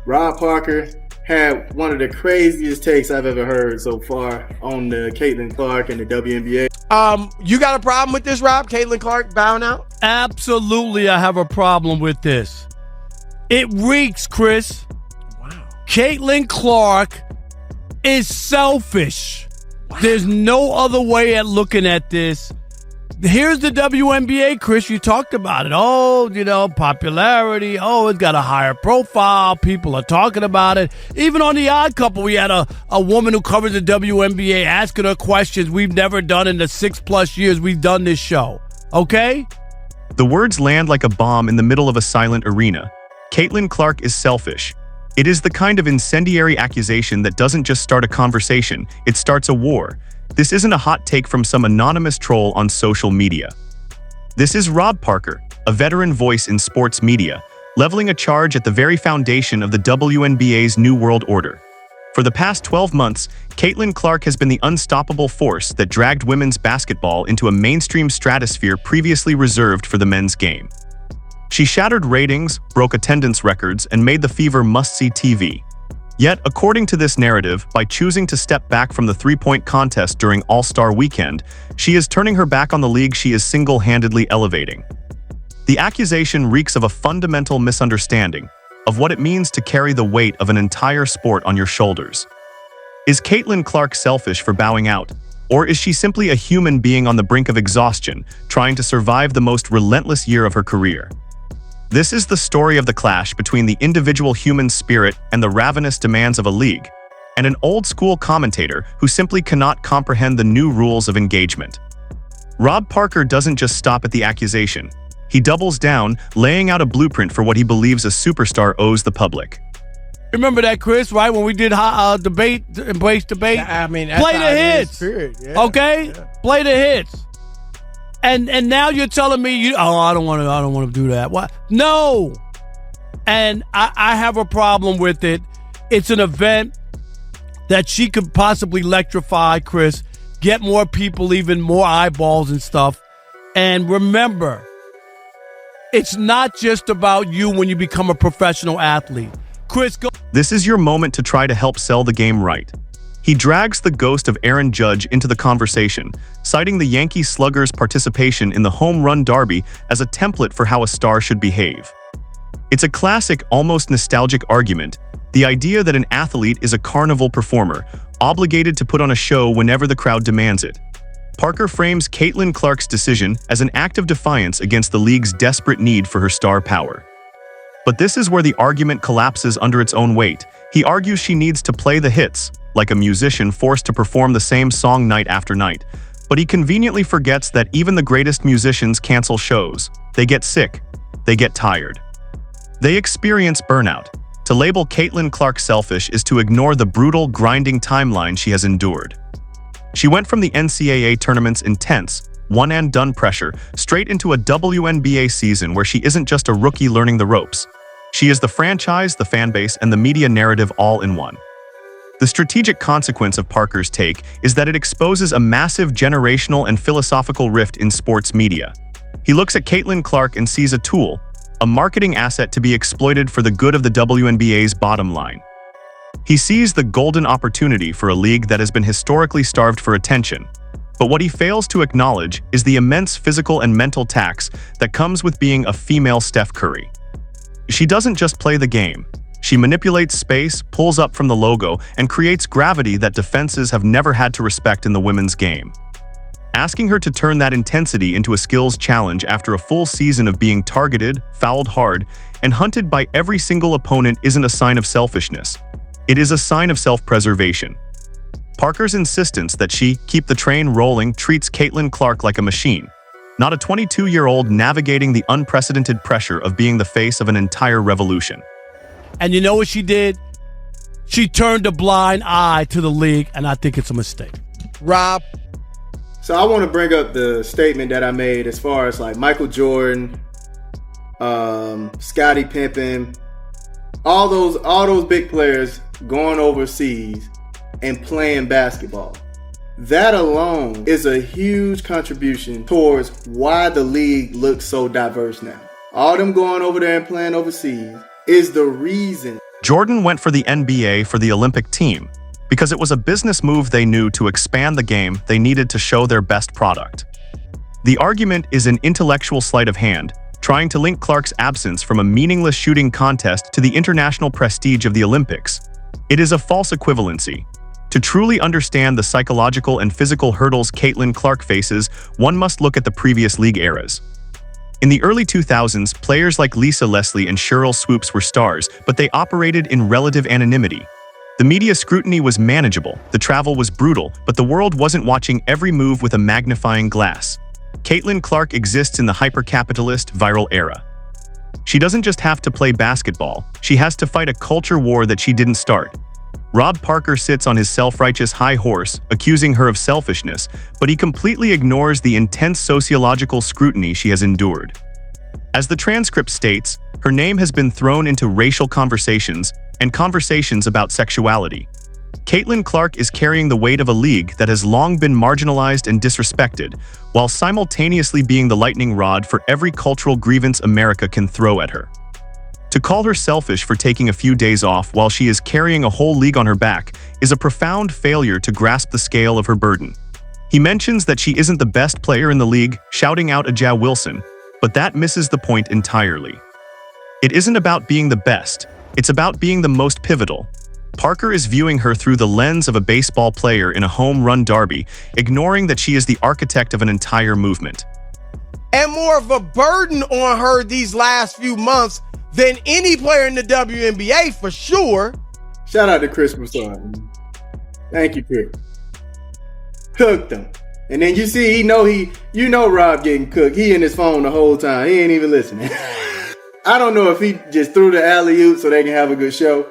Rob Parker had one of the craziest takes I've ever heard so far on the Caitlin Clark and the WNBA. You got a problem with this, Rob? Caitlin Clark bowing out? Absolutely, I have a problem with this. It reeks, Chris. Wow. Caitlin Clark is selfish. Wow. There's no other way at looking at this. Here's the WNBA, Chris. You talked about it. Oh, popularity. Oh, it's got a higher profile. People are talking about it. Even on The Odd Couple, we had a woman who covers the WNBA asking her questions we've never done in the 6+ years we've done this show. Okay? The words land like a bomb in the middle of a silent arena. Caitlin Clark is selfish. It is the kind of incendiary accusation that doesn't just start a conversation, it starts a war. This isn't a hot take from some anonymous troll on social media. This is Rob Parker, a veteran voice in sports media, leveling a charge at the very foundation of the WNBA's New World Order. For the past 12 months, Caitlin Clark has been the unstoppable force that dragged women's basketball into a mainstream stratosphere previously reserved for the men's game. She shattered ratings, broke attendance records, and made the Fever must-see TV. Yet, according to this narrative, by choosing to step back from the three-point contest during All-Star Weekend, she is turning her back on the league she is single-handedly elevating. The accusation reeks of a fundamental misunderstanding of what it means to carry the weight of an entire sport on your shoulders. Is Caitlin Clark selfish for bowing out, or is she simply a human being on the brink of exhaustion, trying to survive the most relentless year of her career? This is the story of the clash between the individual human spirit and the ravenous demands of a league, and an old-school commentator who simply cannot comprehend the new rules of engagement. Rob Parker doesn't just stop at the accusation. He doubles down, laying out a blueprint for what he believes a superstar owes the public. Remember that, Chris, right? When we did debate, embrace debate? I mean, play the hits, yeah, okay? Yeah. Play the hits. And now you're telling me I don't want to do that. What? No. And I have a problem with it. It's an event that she could possibly electrify, Chris, get more people, even more eyeballs and stuff. And remember, it's not just about you when you become a professional athlete. Chris, go. This is your moment to try to help sell the game right. He drags the ghost of Aaron Judge into the conversation, citing the Yankee slugger's participation in the home run derby as a template for how a star should behave. It's a classic, almost nostalgic argument, the idea that an athlete is a carnival performer, obligated to put on a show whenever the crowd demands it. Parker frames Caitlin Clark's decision as an act of defiance against the league's desperate need for her star power. But this is where the argument collapses under its own weight. He argues she needs to play the hits, like a musician forced to perform the same song night after night. But he conveniently forgets that even the greatest musicians cancel shows. They get sick. They get tired. They experience burnout. To label Caitlin Clark selfish is to ignore the brutal, grinding timeline she has endured. She went from the NCAA tournament's intense, one-and-done pressure straight into a WNBA season where she isn't just a rookie learning the ropes. She is the franchise, the fanbase, and the media narrative all in one. The strategic consequence of Parker's take is that it exposes a massive generational and philosophical rift in sports media. He looks at Caitlin Clark and sees a tool, a marketing asset to be exploited for the good of the WNBA's bottom line. He sees the golden opportunity for a league that has been historically starved for attention. But what he fails to acknowledge is the immense physical and mental tax that comes with being a female Steph Curry. She doesn't just play the game. She manipulates space, pulls up from the logo, and creates gravity that defenses have never had to respect in the women's game. Asking her to turn that intensity into a skills challenge after a full season of being targeted, fouled hard, and hunted by every single opponent isn't a sign of selfishness. It is a sign of self-preservation. Parker's insistence that she keep the train rolling treats Caitlin Clark like a machine, not a 22-year-old navigating the unprecedented pressure of being the face of an entire revolution. And you know what she did? She turned a blind eye to the league, and I think it's a mistake. Rob? So I want to bring up the statement that I made as far as like Michael Jordan, Scottie Pippen, all those big players going overseas and playing basketball. That alone is a huge contribution towards why the league looks so diverse now. All them going over there and playing overseas is the reason Jordan went for the NBA for the Olympic team because it was a business move they knew to expand the game they needed to show their best product. The argument is an intellectual sleight of hand, trying to link Clark's absence from a meaningless shooting contest to the international prestige of the Olympics. It is a false equivalency. To truly understand the psychological and physical hurdles Caitlin Clark faces, one must look at the previous league eras. In the early 2000s, players like Lisa Leslie and Cheryl Swoops were stars, but they operated in relative anonymity. The media scrutiny was manageable, the travel was brutal, but the world wasn't watching every move with a magnifying glass. Caitlin Clark exists in the hyper-capitalist, viral era. She doesn't just have to play basketball, she has to fight a culture war that she didn't start. Rob Parker sits on his self-righteous high horse, accusing her of selfishness, but he completely ignores the intense sociological scrutiny she has endured. As the transcript states, her name has been thrown into racial conversations and conversations about sexuality. Caitlin Clark is carrying the weight of a league that has long been marginalized and disrespected, while simultaneously being the lightning rod for every cultural grievance America can throw at her. To call her selfish for taking a few days off while she is carrying a whole league on her back is a profound failure to grasp the scale of her burden. He mentions that she isn't the best player in the league, shouting out a Ja Wilson, but that misses the point entirely. It isn't about being the best, it's about being the most pivotal. Parker is viewing her through the lens of a baseball player in a home run derby, ignoring that she is the architect of an entire movement. And more of a burden on her these last few months than any player in the WNBA for sure. Shout out to Chris Broussard. Thank you, Chris. Cooked him. And then you see, you know Rob getting cooked. He in his phone the whole time. He ain't even listening. I don't know if he just threw the alley-oop so they can have a good show.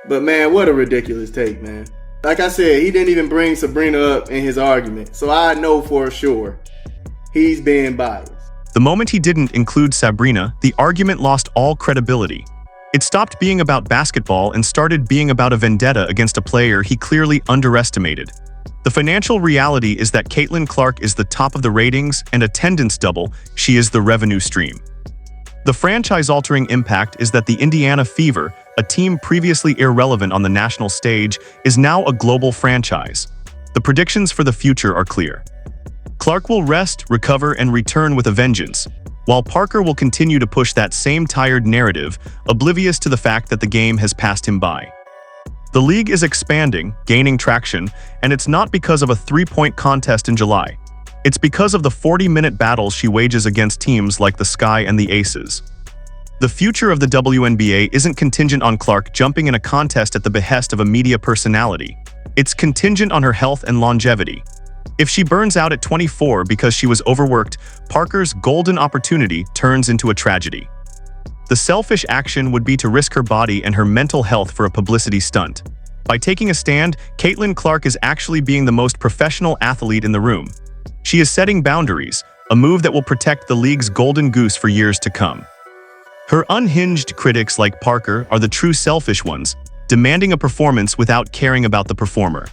But man, what a ridiculous take, man. Like I said, he didn't even bring Sabrina up in his argument. So I know for sure he's being biased. The moment he didn't include Sabrina, the argument lost all credibility. It stopped being about basketball and started being about a vendetta against a player he clearly underestimated. The financial reality is that Caitlin Clark is the top of the ratings and attendance double, she is the revenue stream. The franchise-altering impact is that the Indiana Fever, a team previously irrelevant on the national stage, is now a global franchise. The predictions for the future are clear. Clark will rest, recover, and return with a vengeance, while Parker will continue to push that same tired narrative, oblivious to the fact that the game has passed him by. The league is expanding, gaining traction, and it's not because of a three-point contest in July. It's because of the 40-minute battles she wages against teams like the Sky and the Aces. The future of the WNBA isn't contingent on Clark jumping in a contest at the behest of a media personality. It's contingent on her health and longevity. If she burns out at 24 because she was overworked, Parker's golden opportunity turns into a tragedy. The selfish action would be to risk her body and her mental health for a publicity stunt. By taking a stand, Caitlin Clark is actually being the most professional athlete in the room. She is setting boundaries, a move that will protect the league's golden goose for years to come. Her unhinged critics like Parker are the true selfish ones, demanding a performance without caring about the performer.